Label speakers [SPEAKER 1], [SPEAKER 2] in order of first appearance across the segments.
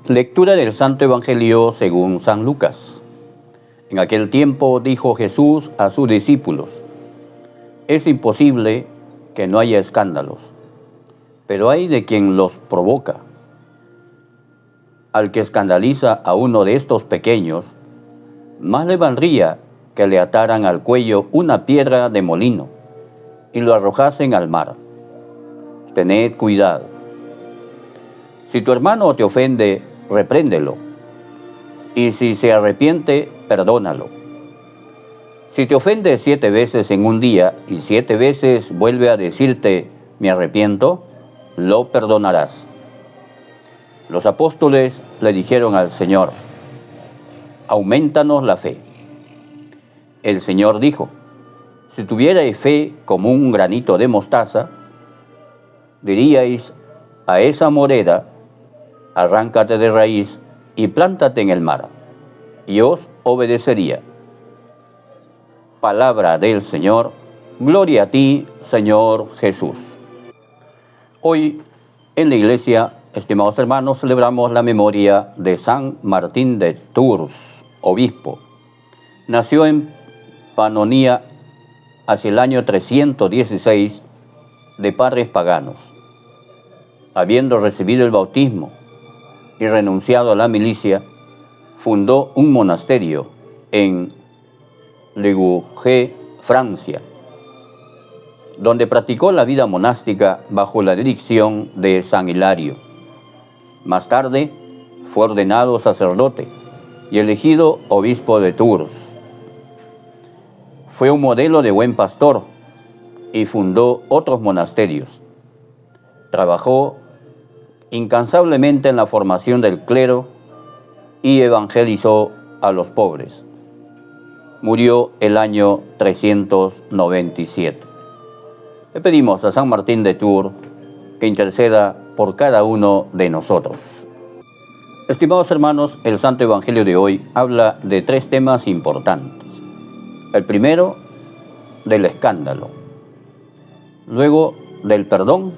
[SPEAKER 1] Lectura del Santo Evangelio según San Lucas. En aquel tiempo dijo Jesús a sus discípulos: es imposible que no haya escándalos, pero hay de quien los provoca. Al que escandaliza a uno de estos pequeños, más le valdría que le ataran al cuello una piedra de molino y lo arrojasen al mar. Tened cuidado. Si tu hermano te ofende, repréndelo, y si se arrepiente, perdónalo. Si te ofende 7 veces en un día y 7 veces vuelve a decirte, me arrepiento, lo perdonarás. Los apóstoles le dijeron al Señor: aumentanos la fe. El Señor dijo: si tuvierais fe como un granito de mostaza, diríais a esa morera, arráncate de raíz y plántate en el mar, y os obedecería. Palabra del Señor. Gloria a ti, Señor Jesús. Hoy en la iglesia, estimados hermanos, celebramos la memoria de San Martín de Tours, obispo. Nació en Panonia hacia el año 316 de padres paganos. Habiendo recibido el bautismo y renunciado a la milicia, fundó un monasterio en Ligugé, Francia, donde practicó la vida monástica bajo la dirección de San Hilario. Más tarde fue ordenado sacerdote y elegido obispo de Tours. Fue un modelo de buen pastor y fundó otros monasterios. Trabajó incansablemente en la formación del clero y evangelizó a los pobres. Murió el año 397. Le pedimos a San Martín de Tours que interceda por cada uno de nosotros. Estimados hermanos, el Santo Evangelio de hoy habla de 3 temas importantes. El primero, del escándalo. Luego, del perdón.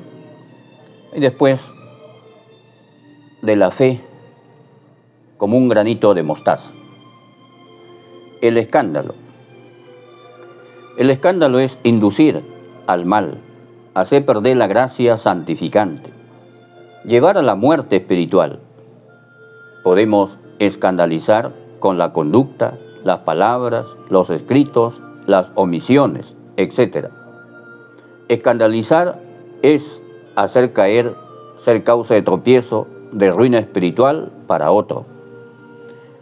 [SPEAKER 1] Y después, de la fe como un granito de mostaza. El escándalo. El escándalo es inducir al mal, hacer perder la gracia santificante, llevar a la muerte espiritual. Podemos escandalizar con la conducta, las palabras, los escritos, las omisiones, etc. Escandalizar es hacer caer, ser causa de tropiezo, de ruina espiritual para otro.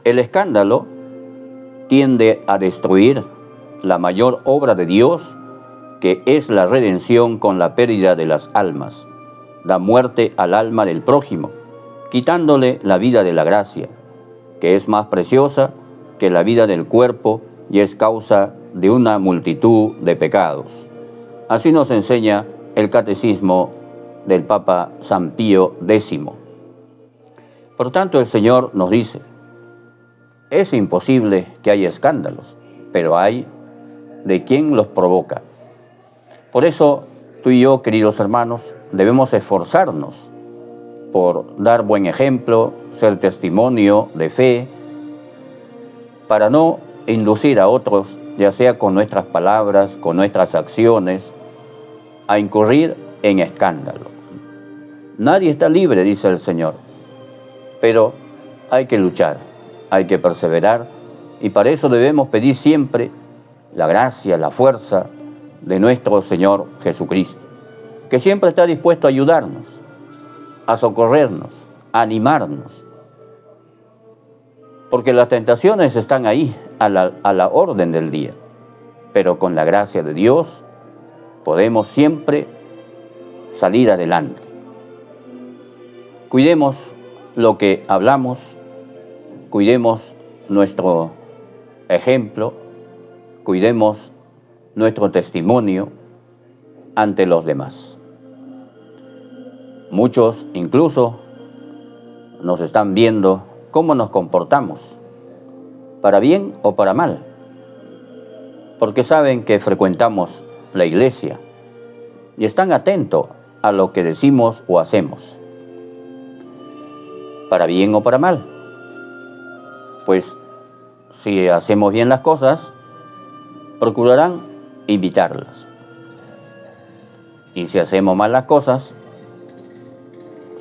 [SPEAKER 1] El escándalo tiende a destruir la mayor obra de Dios, que es la redención con la pérdida de las almas. Da muerte al alma del prójimo, quitándole la vida de la gracia, que es más preciosa que la vida del cuerpo y es causa de una multitud de pecados. Así nos enseña el Catecismo del Papa San Pío X. Por tanto, el Señor nos dice: es imposible que haya escándalos, pero hay de quien los provoca. Por eso, tú y yo, queridos hermanos, debemos esforzarnos por dar buen ejemplo, ser testimonio de fe, para no inducir a otros, ya sea con nuestras palabras, con nuestras acciones, a incurrir en escándalo. Nadie está libre, dice el Señor, pero hay que luchar, hay que perseverar, y para eso debemos pedir siempre la gracia, la fuerza de nuestro Señor Jesucristo, que siempre está dispuesto a ayudarnos, a socorrernos, a animarnos, porque las tentaciones están ahí, a la orden del día, pero con la gracia de Dios podemos siempre salir adelante. Cuidemos lo que hablamos, cuidemos nuestro ejemplo, cuidemos nuestro testimonio ante los demás. Muchos incluso nos están viendo cómo nos comportamos, para bien o para mal, porque saben que frecuentamos la iglesia y están atentos a lo que decimos o hacemos. para bien o para mal. Pues si hacemos bien las cosas, procurarán imitarlas. Y si hacemos mal las cosas,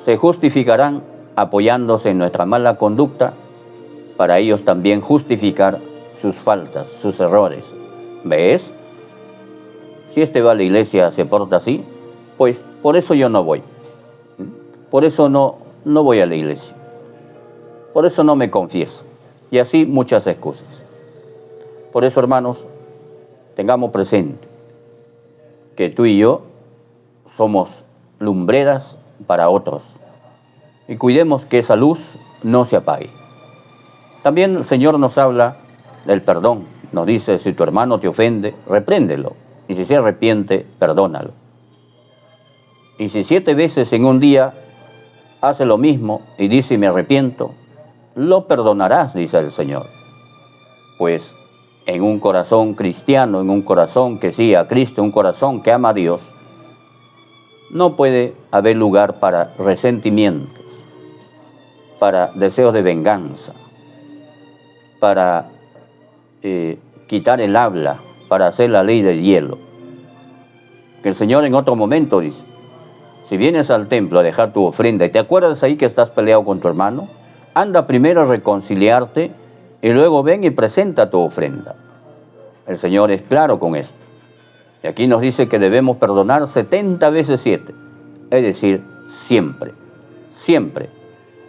[SPEAKER 1] se justificarán apoyándose en nuestra mala conducta para ellos también justificar sus faltas, sus errores. ¿Ves? Si este va a la iglesia, se porta así, pues por eso yo no voy. Por eso no voy a la iglesia. Por eso no me confieso. Y así muchas excusas. Por eso, hermanos, tengamos presente que tú y yo somos lumbreras para otros. Y cuidemos que esa luz no se apague. También el Señor nos habla del perdón. Nos dice, si tu hermano te ofende, repréndelo. Y si se arrepiente, perdónalo. Y si 7 veces en un día hace lo mismo y dice, me arrepiento, lo perdonarás, dice el Señor. Pues en un corazón cristiano, en un corazón que sigue a Cristo, un corazón que ama a Dios, no puede haber lugar para resentimientos, para deseos de venganza, para quitar el habla, para hacer la ley del hielo. Que el Señor en otro momento dice, si vienes al templo a dejar tu ofrenda y te acuerdas ahí que estás peleado con tu hermano, anda primero a reconciliarte y luego ven y presenta tu ofrenda. El Señor es claro con esto. Y aquí nos dice que debemos perdonar 70 veces 7, es decir, siempre, siempre.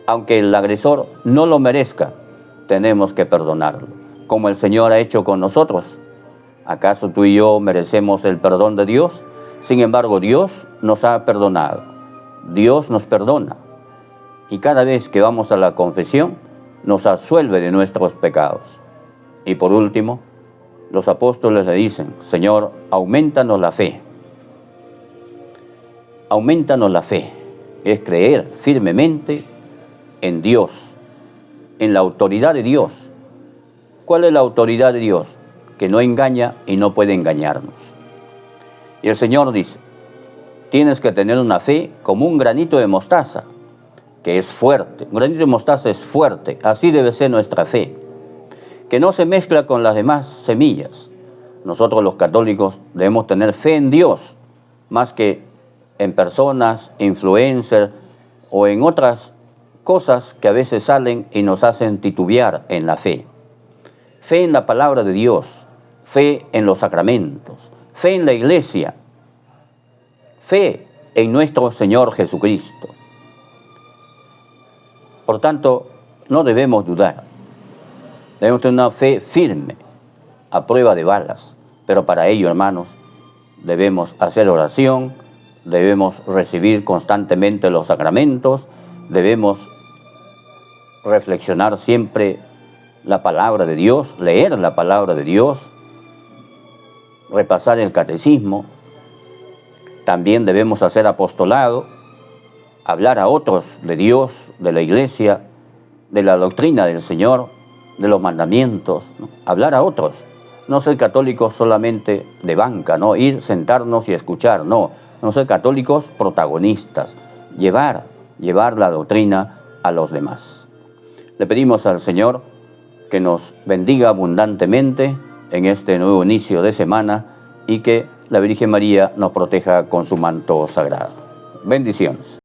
[SPEAKER 1] Aunque el agresor no lo merezca, tenemos que perdonarlo, como el Señor ha hecho con nosotros. ¿Acaso tú y yo merecemos el perdón de Dios? Sin embargo, Dios nos ha perdonado. Dios nos perdona. Y cada vez que vamos a la confesión, nos absuelve de nuestros pecados. Y por último, los apóstoles le dicen, Señor, aumentanos la fe. Aumentanos la fe. Es creer firmemente en Dios, en la autoridad de Dios. ¿Cuál es la autoridad de Dios? Que no engaña y no puede engañarnos. Y el Señor dice, tienes que tener una fe como un granito de mostaza, que es fuerte. Un granito de mostaza es fuerte, así debe ser nuestra fe, que no se mezcla con las demás semillas. Nosotros los católicos debemos tener fe en Dios, más que en personas, influencers o en otras cosas que a veces salen y nos hacen titubear en la fe. Fe en la palabra de Dios, fe en los sacramentos, fe en la iglesia, fe en nuestro Señor Jesucristo. Por tanto, no debemos dudar. Debemos tener una fe firme, a prueba de balas. Pero para ello, hermanos, debemos hacer oración, debemos recibir constantemente los sacramentos, debemos reflexionar siempre la palabra de Dios, leer la palabra de Dios, repasar el catecismo. También debemos hacer apostolado, hablar a otros de Dios, de la iglesia, de la doctrina del Señor, de los mandamientos, ¿no? Hablar a otros, no ser católicos solamente de banca, no ir, sentarnos y escuchar, no ser católicos protagonistas, llevar la doctrina a los demás. Le pedimos al Señor que nos bendiga abundantemente en este nuevo inicio de semana y que la Virgen María nos proteja con su manto sagrado. Bendiciones.